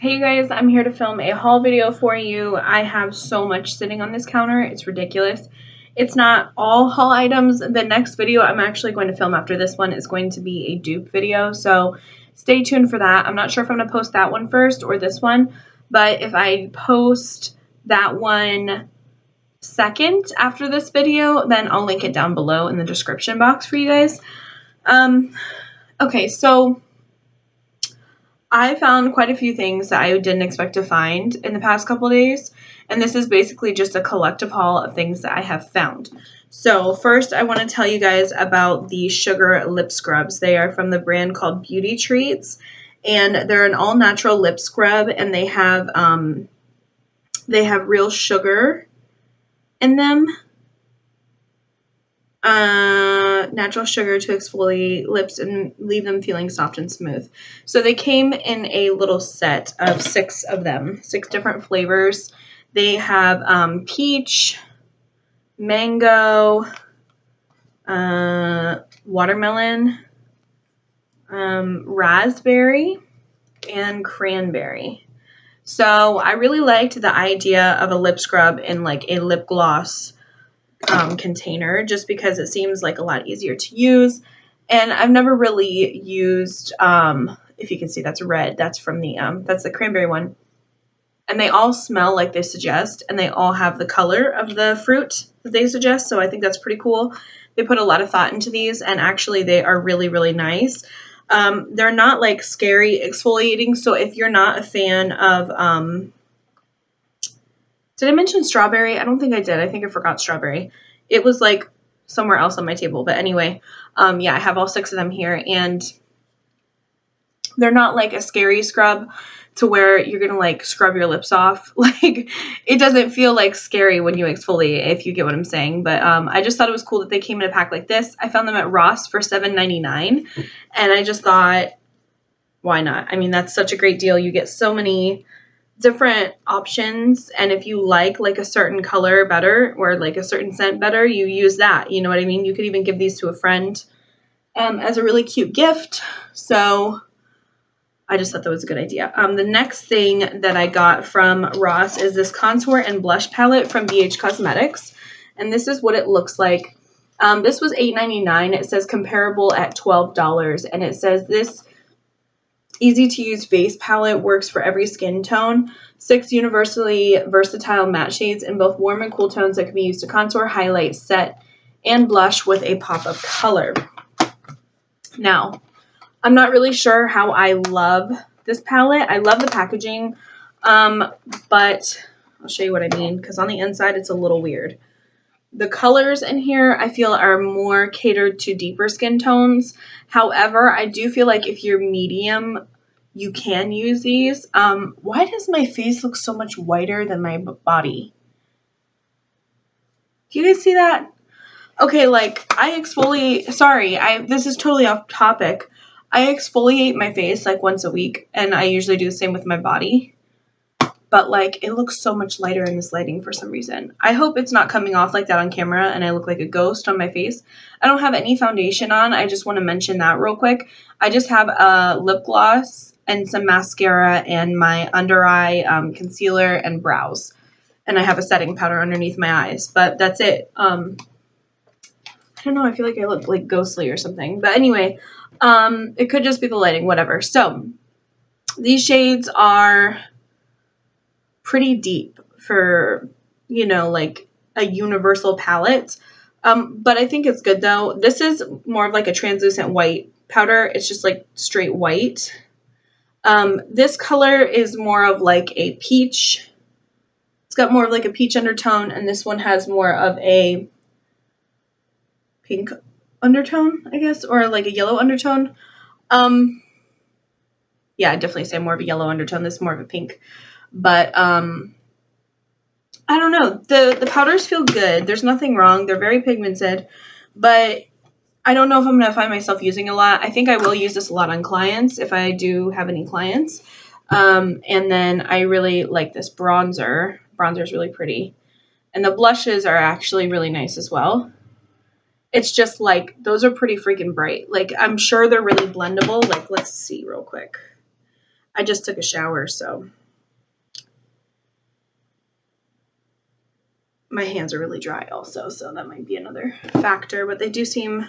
Hey you guys, I'm here to film a haul video for you. I have so much sitting on this counter, it's ridiculous. It's not all haul items. The next video I'm actually going to film after this one is going to be a dupe video, so stay tuned for that. I'm not sure if I'm going to post that one first or this one, but if I post that one second after this video, then I'll link it down below in the description box for you guys. Okay, so I found quite a few things that I didn't expect to find in the past couple days, and this is basically just a collective haul of things that I have found. So first I want to tell you guys about the sugar lip scrubs. They are from the brand called Beauty Treats, and they're an all-natural lip scrub, and they have real sugar in them. Natural sugar to exfoliate lips and leave them feeling soft and smooth. So they came in a little set of 6 of them, 6 different flavors. They have peach, mango, watermelon, raspberry, and cranberry. So I really liked the idea of a lip scrub in like a lip gloss container, just because it seems like a lot easier to use. And I've never really used, if you can see, that's red, that's from the that's the cranberry one, and they all smell like they suggest, and they all have the color of the fruit that they suggest, so I think that's pretty cool. They put a lot of thought into these, and actually they are really, really nice. They're not like scary exfoliating, so if you're not a fan of did I mention strawberry? I don't think I did. I think I forgot strawberry. It was like somewhere else on my table. But anyway, yeah, I have all 6 of them here. And they're not like a scary scrub to where you're going to like scrub your lips off. Like it doesn't feel like scary when you exfoliate, if you get what I'm saying. But I just thought it was cool that they came in a pack like this. I found them at Ross for $7.99. And I just thought, why not? I mean, that's such a great deal. You get so many different options, and if you like a certain color better or like a certain scent better, you use that, you know what I mean? You could even give these to a friend as a really cute gift. So I just thought that was a good idea. The next thing that I got from Ross is this contour and blush palette from BH Cosmetics, and this is what it looks like. This was $8.99. It says comparable at $12, and it says this easy-to-use base palette works for every skin tone. 6 universally versatile matte shades in both warm and cool tones that can be used to contour, highlight, set, and blush with a pop of color. Now, I'm not really sure how I love this palette. I love the packaging, but I'll show you what I mean, because on the inside it's a little weird. The colors in here I feel are more catered to deeper skin tones. However, I do feel like if you're medium, you can use these. Why does my face look so much whiter than my body? Do you guys see that? Okay, like I exfoliate, sorry, this is totally off topic. I exfoliate my face like once a week, and I usually do the same with my body. But like it looks so much lighter in this lighting for some reason. I hope it's not coming off like that on camera and I look like a ghost on my face. I don't have any foundation on. I just want to mention that real quick. I just have a lip gloss and some mascara and my under eye concealer and brows. And I have a setting powder underneath my eyes, but that's it. I don't know, I feel like I look like ghostly or something. But anyway, it could just be the lighting, whatever. So these shades are pretty deep for, you know, like a universal palette. But I think it's good though. This is more of like a translucent white powder. It's just like straight white. This color is more of like a peach. It's got more of like a peach undertone, and this one has more of a pink undertone, I guess, or like a yellow undertone. Yeah, I'd definitely say more of a yellow undertone. This is more of a pink. But I don't know. The powders feel good. There's nothing wrong. They're very pigmented, but I don't know if I'm going to find myself using a lot. I think I will use this a lot on clients if I do have any clients. And then I really like this bronzer. Bronzer is really pretty. And the blushes are actually really nice as well. It's just like, those are pretty freaking bright. Like, I'm sure they're really blendable. Like, let's see real quick. I just took a shower, so my hands are really dry also, so that might be another factor. But they do seem,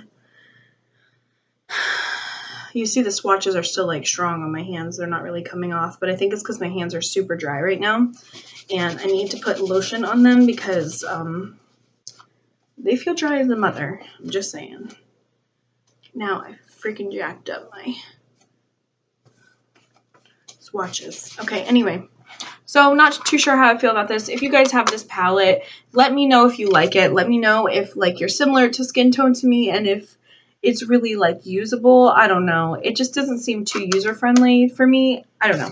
you see the swatches are still like strong on my hands. They're not really coming off, but I think it's because my hands are super dry right now, and I need to put lotion on them because they feel dry as a mother. I'm just saying. Now I freaking jacked up my swatches. Okay, anyway. So not too sure how I feel about this. If you guys have this palette, let me know if you like it. Let me know if like you're similar to skin tone to me and if it's really like usable. I don't know. It just doesn't seem too user friendly for me. I don't know.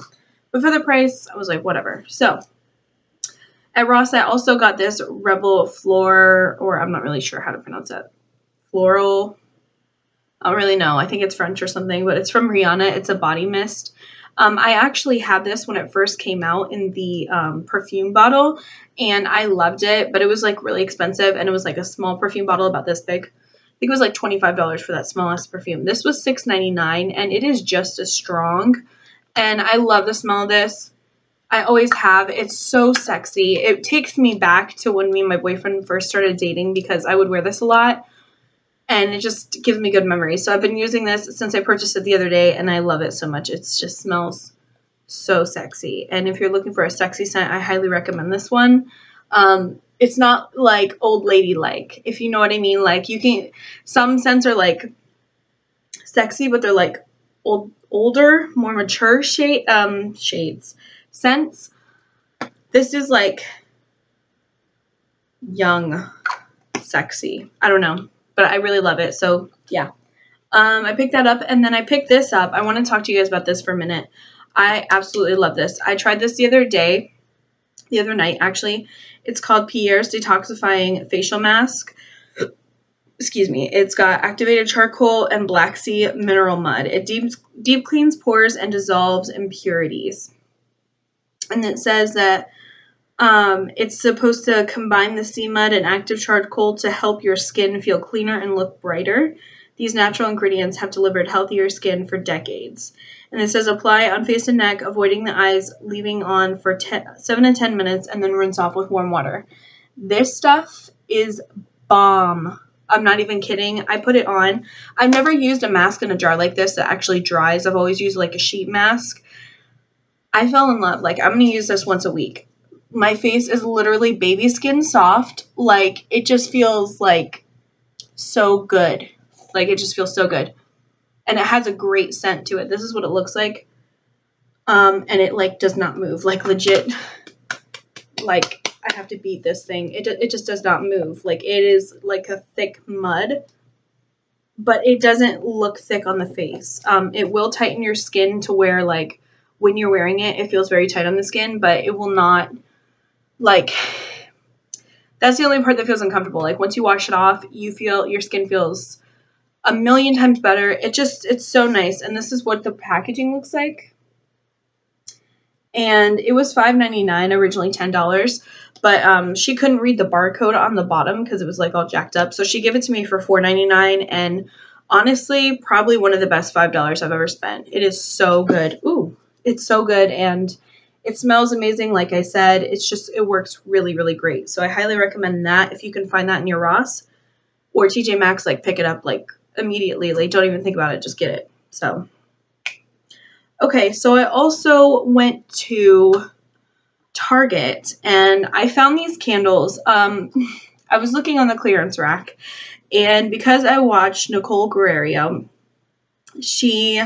But for the price, I was like, whatever. So at Ross, I also got this Rebel Flor, or I'm not really sure how to pronounce that. Floral. I don't really know. I think it's French or something, but it's from Rihanna. It's a body mist. I actually had this when it first came out in the perfume bottle, and I loved it, but it was like really expensive, and it was like a small perfume bottle about this big. I think it was like $25 for that smallest perfume. This was $6.99, and it is just as strong, and I love the smell of this. I always have. It's so sexy. It takes me back to when me and my boyfriend first started dating because I would wear this a lot. And it just gives me good memories. So I've been using this since I purchased it the other day, and I love it so much. It just smells so sexy. And if you're looking for a sexy scent, I highly recommend this one. It's not like old lady like, if you know what I mean. Like you can, some scents are like sexy, but they're like older, more mature shades, scents. This is like young, sexy. I don't know. But I really love it. So, yeah. I picked that up, and then I picked this up. I want to talk to you guys about this for a minute. I absolutely love this. I tried this the other night, actually. It's called Pierre's Detoxifying Facial Mask. Excuse me. It's got activated charcoal and Black Sea mineral mud. It deep cleans pores and dissolves impurities. And it says that it's supposed to combine the sea mud and active charcoal to help your skin feel cleaner and look brighter. These natural ingredients have delivered healthier skin for decades. And it says apply on face and neck, avoiding the eyes, leaving on for 7 to 10 minutes, and then rinse off with warm water. This stuff is bomb. I'm not even kidding. I put it on. I've never used a mask in a jar like this that actually dries. I've always used like a sheet mask. I fell in love. Like, I'm going to use this once a week. My face is literally baby skin soft. Like, it just feels like so good. Like, it just feels so good. And it has a great scent to it. This is what it looks like. And it, like, does not move. Like, legit, like, I have to beat this thing. It just does not move. Like, it is like a thick mud. But it doesn't look thick on the face. It will tighten your skin to where, like, when you're wearing it, it feels very tight on the skin. But it will not... Like, that's the only part that feels uncomfortable. Like, once you wash it off, your skin feels a million times better. It's so nice. And this is what the packaging looks like. And it was $5.99, originally $10. But she couldn't read the barcode on the bottom because it was, like, all jacked up. So she gave it to me for $4.99. And honestly, probably one of the best $5 I've ever spent. It is so good. Ooh, it's so good. And... it smells amazing, like I said. It works really, really great. So I highly recommend that. If you can find that in your Ross or TJ Maxx, like, pick it up, like, immediately. Like, don't even think about it. Just get it. So, okay. So I also went to Target, and I found these candles. I was looking on the clearance rack, and because I watched Nicole Guerrero, she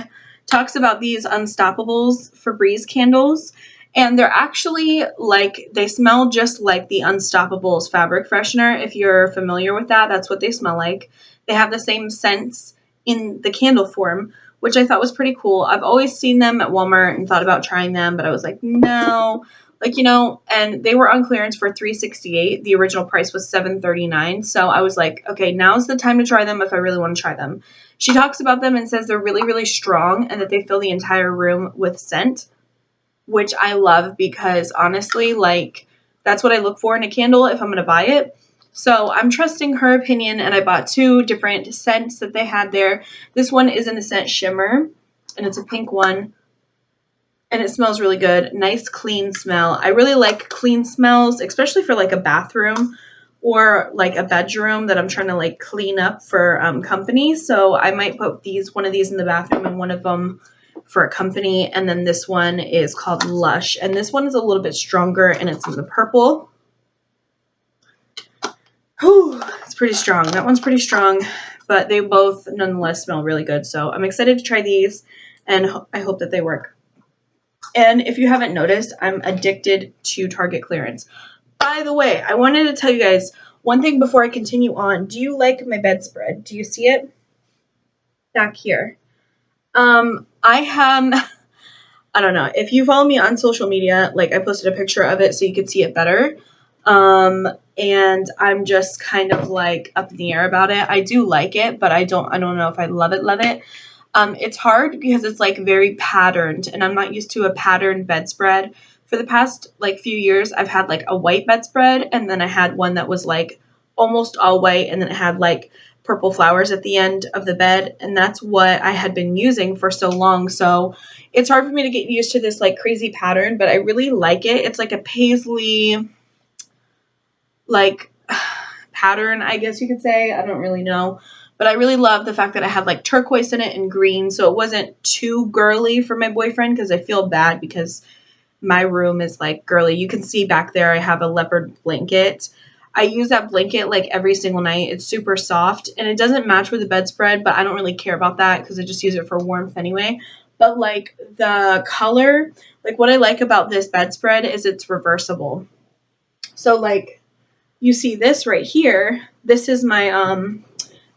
talks about these Unstoppables Febreze candles. And they're actually like, they smell just like the Unstoppables fabric freshener. If you're familiar with that, that's what they smell like. They have the same scents in the candle form, which I thought was pretty cool. I've always seen them at Walmart and thought about trying them, but I was like, no. Like, you know, and they were on clearance for $3.68. The original price was $7.39. So I was like, okay, now's the time to try them if I really want to try them. She talks about them and says they're really, really strong and that they fill the entire room with scent, which I love because honestly, like, that's what I look for in a candle if I'm going to buy it. So I'm trusting her opinion, and I bought 2 different scents that they had there. This one is in the scent Shimmer, and it's a pink one. and it smells really good. Nice, clean smell. I really like clean smells, especially for like a bathroom or like a bedroom that I'm trying to like clean up for company. So I might put one of these in the bathroom and one of them for a company. And then this one is called Lush. And this one is a little bit stronger and it's in the purple. Whew, it's pretty strong. That one's pretty strong, but they both nonetheless smell really good. So I'm excited to try these and I hope that they work. And if you haven't noticed, I'm addicted to Target clearance. By the way, I wanted to tell you guys one thing before I continue on. Do you like my bedspread? Do you see it? Back here. I have, I don't know. If you follow me on social media, like I posted a picture of it so you could see it better. And I'm just kind of like up in the air about it. I do like it, but I don't know if I love it. It's hard because it's like very patterned and I'm not used to a patterned bedspread. For the past like few years, I've had like a white bedspread and then I had one that was like almost all white and then it had like purple flowers at the end of the bed. And that's what I had been using for so long. So it's hard for me to get used to this like crazy pattern, but I really like it. It's like a paisley like pattern, I guess you could say. I don't really know. But I really love the fact that I had like turquoise in it and green. So it wasn't too girly for my boyfriend because I feel bad because my room is like girly. You can see back there I have a leopard blanket. I use that blanket like every single night. It's super soft and it doesn't match with the bedspread, but I don't really care about that because I just use it for warmth anyway. But like the color, like what I like about this bedspread is it's reversible. So like you see this right here. This is my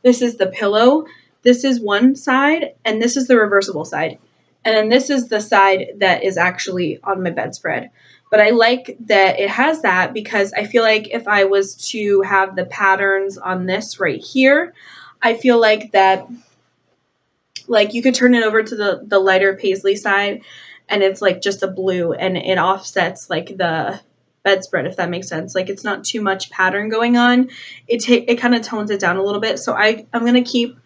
this is the pillow. This is one side, and this is the reversible side. And then this is the side that is actually on my bedspread. But I like that it has that because I feel like if I was to have the patterns on this right here, I feel like that, like you could turn it over to the lighter paisley side, and it's like just a blue, and it offsets like the bedspread, if that makes sense. Like it's not too much pattern going on. It kind of tones it down a little bit. So I'm going to keep,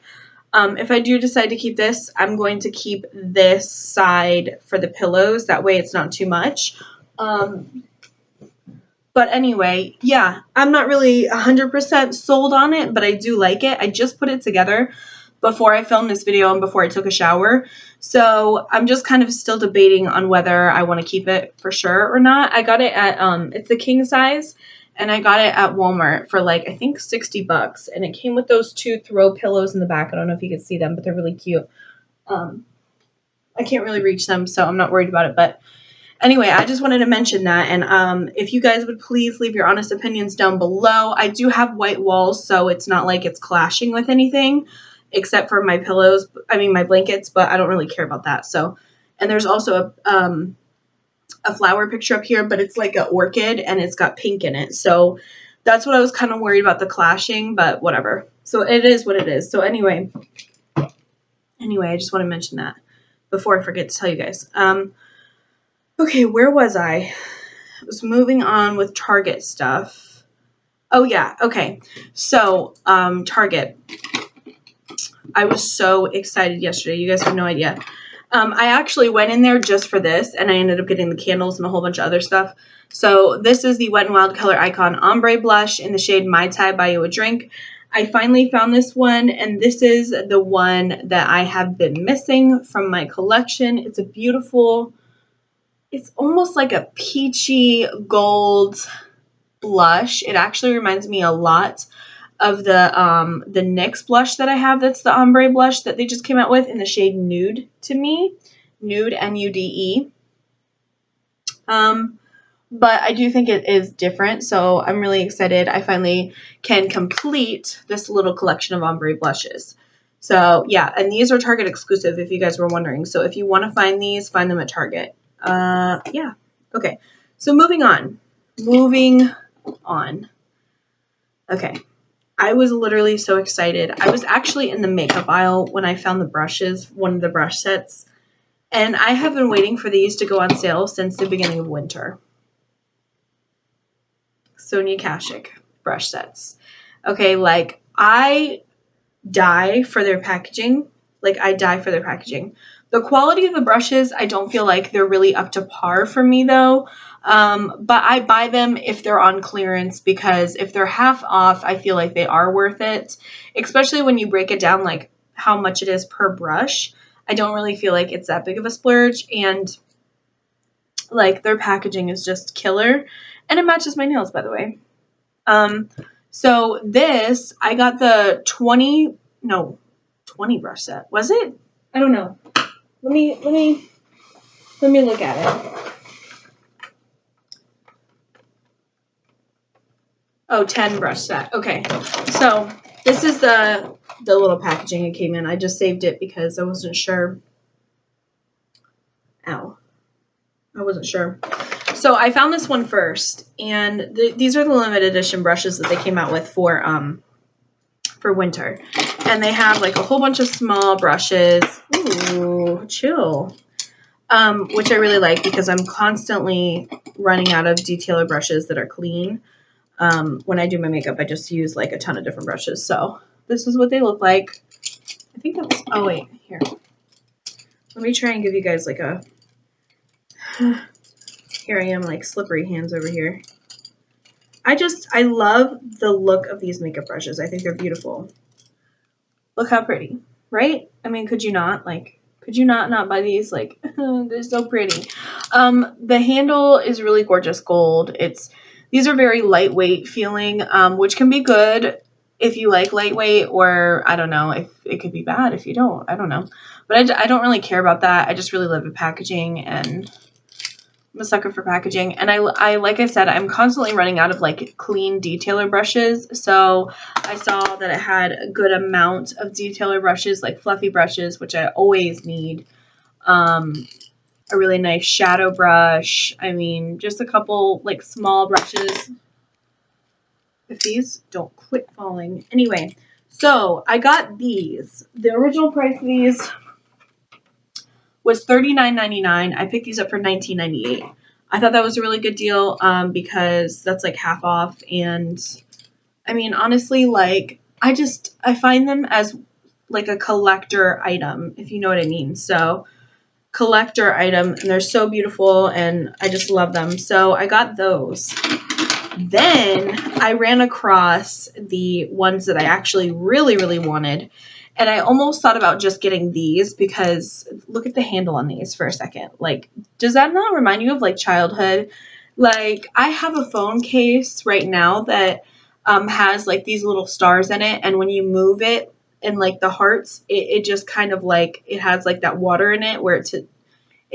if I do decide to keep this, I'm going to keep this side for the pillows. That way it's not too much. But anyway, yeah, I'm not really 100% sold on it, but I do like it. I just put it together before I filmed this video and before I took a shower. So I'm just kind of still debating on whether I want to keep it for sure or not. I got it at, it's the king size, and I got it at Walmart for like, I think $60. And it came with those two throw pillows in the back. I don't know if you can see them, but they're really cute. I can't really reach them, so I'm not worried about it. But anyway, I just wanted to mention that. And if you guys would please leave your honest opinions down below. I do have white walls, so it's not like it's clashing with anything, except for my pillows, my blankets, but I don't really care about that. So, and there's also a flower picture up here, but it's like an orchid and it's got pink in it. So that's what I was kind of worried about, the clashing, but whatever. So it is what it is. So anyway, I just want to mention that before I forget to tell you guys. Okay, where was I? I was moving on with Target stuff. Oh yeah, okay. So, Target. I was so excited yesterday. You guys have no idea. I actually went in there just for this, and I ended up getting the candles and a whole bunch of other stuff. So this is the Wet n Wild Color Icon Ombre Blush in the shade Mai Tai Buy You a Drink. I finally found this one, and this is the one that I have been missing from my collection. It's a beautiful, it's almost like a peachy gold blush. It actually reminds me a lot of the NYX blush that I have. That's the ombre blush that they just came out with in the shade Nude to me. Nude, N-U-D-E. But I do think it is different, so I'm really excited. I finally can complete this little collection of ombre blushes. So, yeah, and these are Target exclusive if you guys were wondering. So if you want to find these, find them at Target. Yeah. Okay, so moving on. Okay. I was literally so excited. I was actually in the makeup aisle when I found the brushes, one of the brush sets. And I have been waiting for these to go on sale since the beginning of winter. Sonia Kashuk brush sets. Okay, like I die for their packaging. The quality of the brushes, I don't feel like they're really up to par for me though. But I buy them if they're on clearance, because if they're half off, I feel like they are worth it, especially when you break it down like how much it is per brush. I don't really feel like it's that big of a splurge, and like their packaging is just killer, and it matches my nails, by the way. So this, I got the 20 brush set. Was it? I don't know. Let me look at it. Oh, 10 brush set. Okay. So this is the little packaging it came in. I just saved it because I wasn't sure. Ow. I wasn't sure. So I found this one first, and these are the limited edition brushes that they came out with for winter. And they have like a whole bunch of small brushes. Ooh, chill. Which I really like because I'm constantly running out of detailer brushes that are clean. When I do my makeup, I just use like a ton of different brushes. So this is what they look like. I think that was, oh wait, here. Let me try and give you guys like a, here I am, like slippery hands over here. I love the look of these makeup brushes. I think they're beautiful. Look how pretty, right? I mean, could you not? Like, could you not buy these? Like, they're so pretty. The handle is really gorgeous gold. These are very lightweight feeling, which can be good if you like lightweight, or I don't know, if it could be bad if you don't. I don't know. But I don't really care about that. I just really love the packaging, and I'm a sucker for packaging. And I like I said, I'm constantly running out of like clean detailer brushes. So I saw that it had a good amount of detailer brushes, like fluffy brushes, which I always need. A really nice shadow brush. I mean, just a couple like small brushes. If these don't quit falling. Anyway, so I got these. The original price of these was $39.99. I picked these up for $19.98. I thought that was a really good deal because that's like half off. And I mean, honestly, like I find them as like a collector item, if you know what I mean. So collector item, and they're so beautiful, and I just love them. So I got those. Then I ran across the ones that I actually really, really wanted. And I almost thought about just getting these because look at the handle on these for a second. Like, does that not remind you of like childhood? Like, I have a phone case right now that has like these little stars in it. And when you move it and like the hearts, it just kind of like, it has like that water in it where it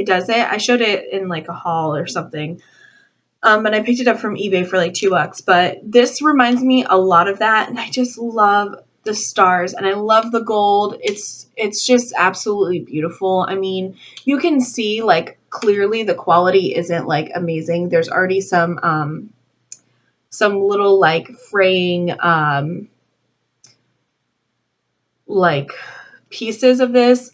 does it. I showed it in like a haul or something. And I picked it up from eBay for like $2. But this reminds me a lot of that. And I just love the stars, and I love the gold. It's just absolutely beautiful. I mean, you can see like clearly the quality isn't like amazing. There's already some little like fraying like pieces of this,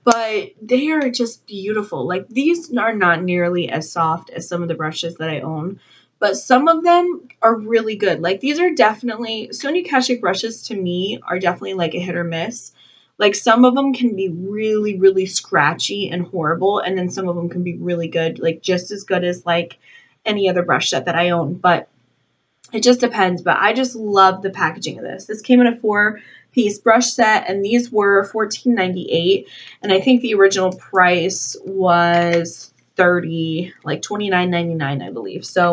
but they are just beautiful. Like these are not nearly as soft as some of the brushes that I own, but some of them are really good. Like these are definitely, Sonia Kashuk brushes to me are definitely like a hit or miss. Like some of them can be really, really scratchy and horrible, and then some of them can be really good, like just as good as like any other brush set that I own. But it just depends, but I just love the packaging of this. This came in a 4-piece brush set, and these were $14.98, and I think the original price was $29.99, I believe. So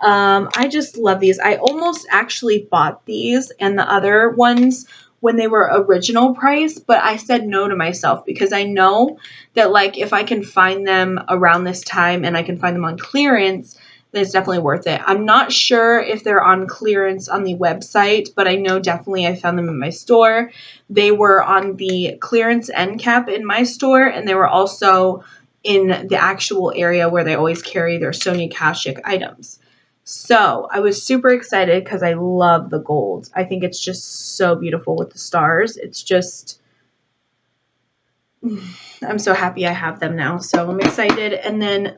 I just love these. I almost actually bought these and the other ones when they were original price, but I said no to myself because I know that like if I can find them around this time and I can find them on clearance, then it's definitely worth it. I'm not sure if they're on clearance on the website, but I know definitely I found them in my store. They were on the clearance end cap in my store, and they were also in the actual area where they always carry their Sonia Kashuk items. So I was super excited because I love the gold. I think it's just so beautiful with the stars. It's just, I'm so happy I have them now. So I'm excited. And then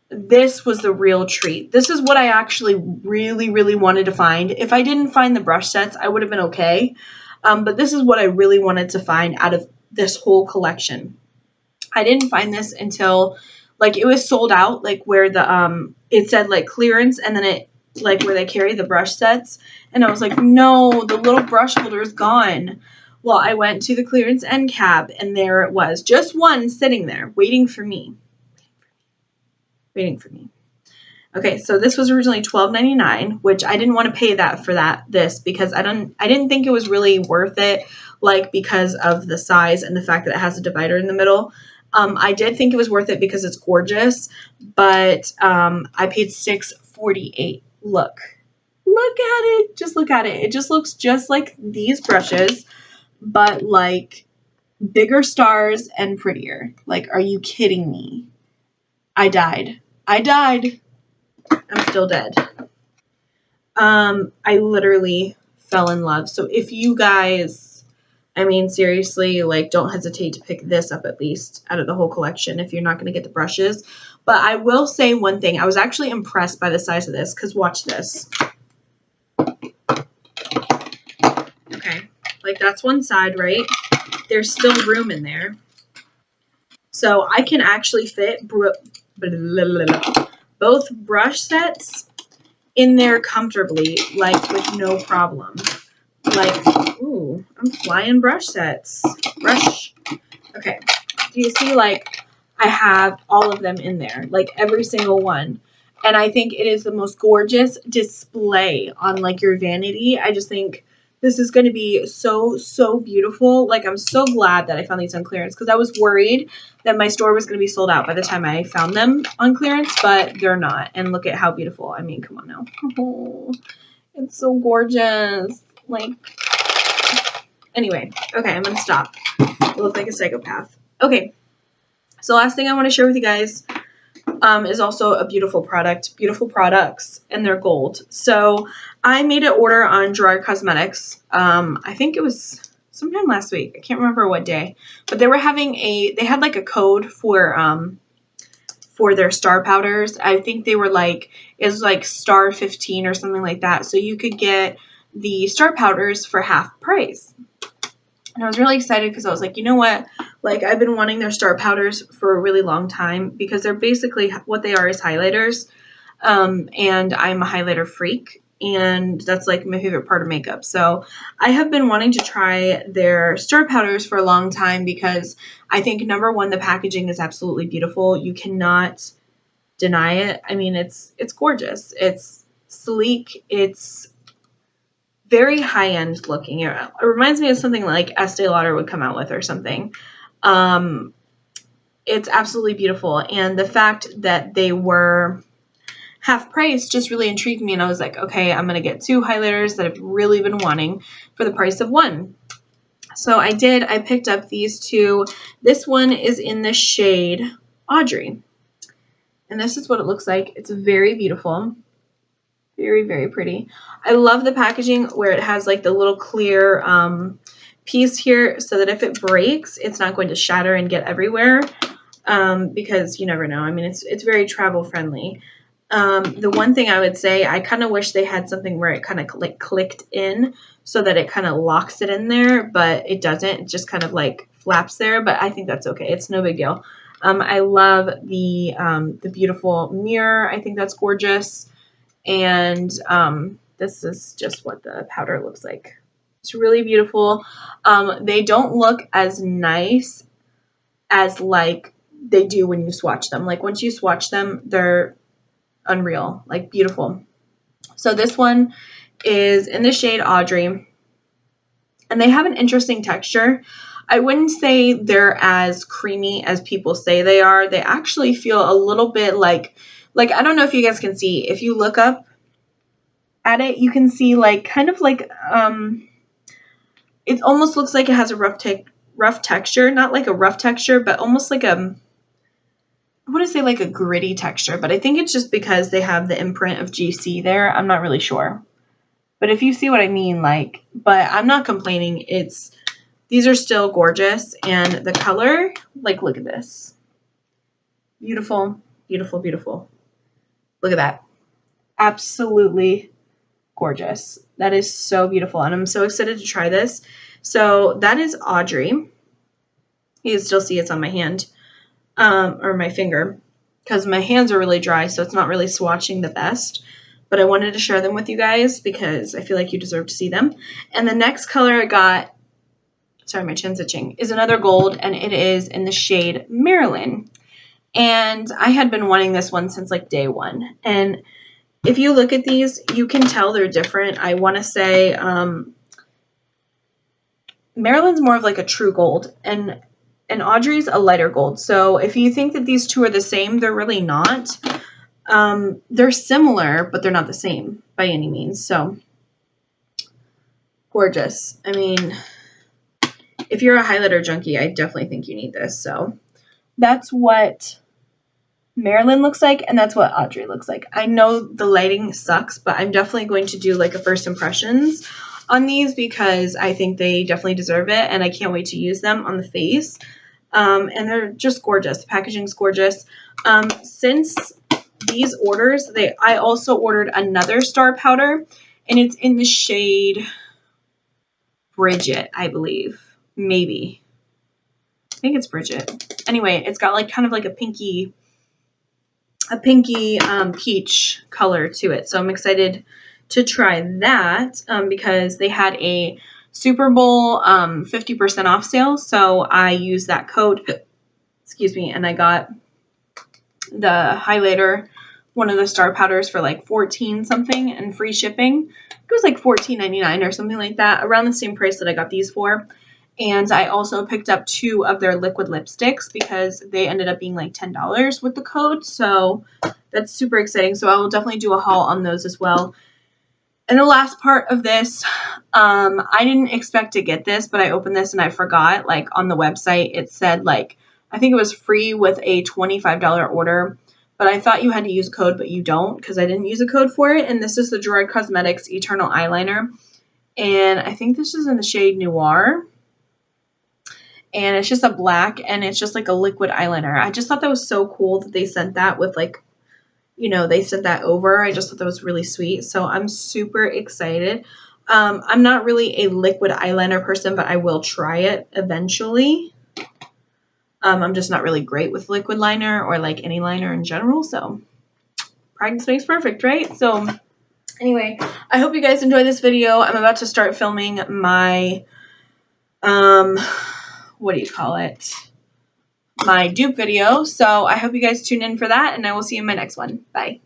this was the real treat. This is what I actually really, really wanted to find. If I didn't find the brush sets, I would have been okay. But this is what I really wanted to find out of this whole collection. I didn't find this until like it was sold out, like where the it said like clearance, and then it like where they carry the brush sets, and I was like, no, the little brush holder is gone. Well, I went to the clearance end cap, and there it was, just one sitting there waiting for me. Okay, so this was originally $12.99, which I didn't want to pay that for this because I didn't think it was really worth it, like because of the size and the fact that it has a divider in the middle. I did think it was worth it because it's gorgeous, but I paid $6.48. Look at it. Just look at it. It just looks just like these brushes, but like bigger stars and prettier. Like, are you kidding me? I died. I'm still dead. I literally fell in love. So if you guys, I mean, seriously, like, don't hesitate to pick this up at least out of the whole collection if you're not going to get the brushes. But I will say one thing. I was actually impressed by the size of this because watch this. Okay, like that's one side, right? There's still room in there. So I can actually fit both brush sets in there comfortably, like with no problem. Like, ooh, I'm flying brush sets. Okay. Do you see, like, I have all of them in there, like every single one. And I think it is the most gorgeous display on, like, your vanity. I just think this is going to be so, so beautiful. Like, I'm so glad that I found these on clearance because I was worried that my store was going to be sold out by the time I found them on clearance, but they're not. And look at how beautiful. I mean, come on now. Oh, it's so gorgeous. Like, anyway, okay, I'm going to stop. I look like a psychopath. Okay, so last thing I want to share with you guys is also a beautiful product. Beautiful products, and they're gold. So I made an order on Gerard Cosmetics. I think it was sometime last week. I can't remember what day. But they were having they had like a code for their star powders. I think they were like, it was like star 15 or something like that. So you could get the star powders for half price. And I was really excited because I was like, you know what? Like, I've been wanting their star powders for a really long time because they're basically, what they are is highlighters. And I'm a highlighter freak. And that's like my favorite part of makeup. So I have been wanting to try their star powders for a long time because I think, number one, the packaging is absolutely beautiful. You cannot deny it. I mean, it's gorgeous. It's sleek. It's very high-end looking. It reminds me of something like Estee Lauder would come out with or something. It's absolutely beautiful. And the fact that they were half price just really intrigued me. And I was like, okay, I'm going to get 2 highlighters that I've really been wanting for the price of 1. So I did. I picked up these 2. This one is in the shade Audrey. And this is what it looks like. It's very beautiful. Very, very pretty. I love the packaging where it has like the little clear piece here so that if it breaks, it's not going to shatter and get everywhere because you never know. I mean, it's very travel friendly. The one thing I would say, I kind of wish they had something where it kind of like clicked in so that it kind of locks it in there, but it doesn't. It just kind of like flaps there, but I think that's okay. It's no big deal. I love the beautiful mirror. I think that's gorgeous. And this is just what the powder looks like. It's really beautiful. They don't look as nice as like they do when you swatch them. Like once you swatch them, they're unreal, like beautiful. So this one is in the shade Audrey, and they have an interesting texture. I wouldn't say they're as creamy as people say they are. They actually feel a little bit like I don't know if you guys can see. If you look up at it, you can see like kind of like it almost looks like it has a rough texture, not like a rough texture, but almost like I want to say like a gritty texture, but I think it's just because they have the imprint of GC there. I'm not really sure. But if you see what I mean, like, but I'm not complaining. These are still gorgeous, and the color, like, look at this. Beautiful, beautiful, beautiful. Look at that. Absolutely gorgeous. That is so beautiful, and I'm so excited to try this. So that is Audrey. You can still see it's on my hand. or my finger, because my hands are really dry, so it's not really swatching the best. But I wanted to share them with you guys because I feel like you deserve to see them. And the next color I got, sorry, my chin's itching, is another gold, and it is in the shade Marilyn. And I had been wanting this one since like day one. And if you look at these, you can tell they're different. I want to say Marilyn's more of like a true gold, and Audrey's a lighter gold. So if you think that these two are the same, they're really not. They're similar, but they're not the same by any means. So gorgeous. I mean, if you're a highlighter junkie, I definitely think you need this. So that's what Marilyn looks like, and that's what Audrey looks like. I know the lighting sucks, but I'm definitely going to do like a first impressions on these because I think they definitely deserve it, and I can't wait to use them on the face. And they're just gorgeous. The packaging's gorgeous. Since these orders, I also ordered another star powder, and it's in the shade Bridget, I believe. Maybe. I think it's Bridget. Anyway, it's got like kind of like a pinky peach color to it. So I'm excited to try that because they had a Super Bowl 50% off sale. So I used that code, excuse me, and I got the highlighter, one of the star powders for like 14 something and free shipping. It was like $14.99 or something like that, around the same price that I got these for. And I also picked up 2 of their liquid lipsticks because they ended up being like $10 with the code. So that's super exciting. So I will definitely do a haul on those as well. And the last part of this, I didn't expect to get this, but I opened this and I forgot. Like on the website, it said like, I think it was free with a $25 order. But I thought you had to use a code, but you don't because I didn't use a code for it. And this is the Gerard Cosmetics Eternal Eyeliner. And I think this is in the shade Noir. And it's just a black, and it's just like a liquid eyeliner. I just thought that was so cool that they sent that with like, you know, they sent that over. I just thought that was really sweet. So I'm super excited. I'm not really a liquid eyeliner person, but I will try it eventually. I'm just not really great with liquid liner or like any liner in general. So practice makes perfect, right? So anyway, I hope you guys enjoyed this video. I'm about to start filming my, what do you call it? My dupe video. So I hope you guys tune in for that, and I will see you in my next one. Bye.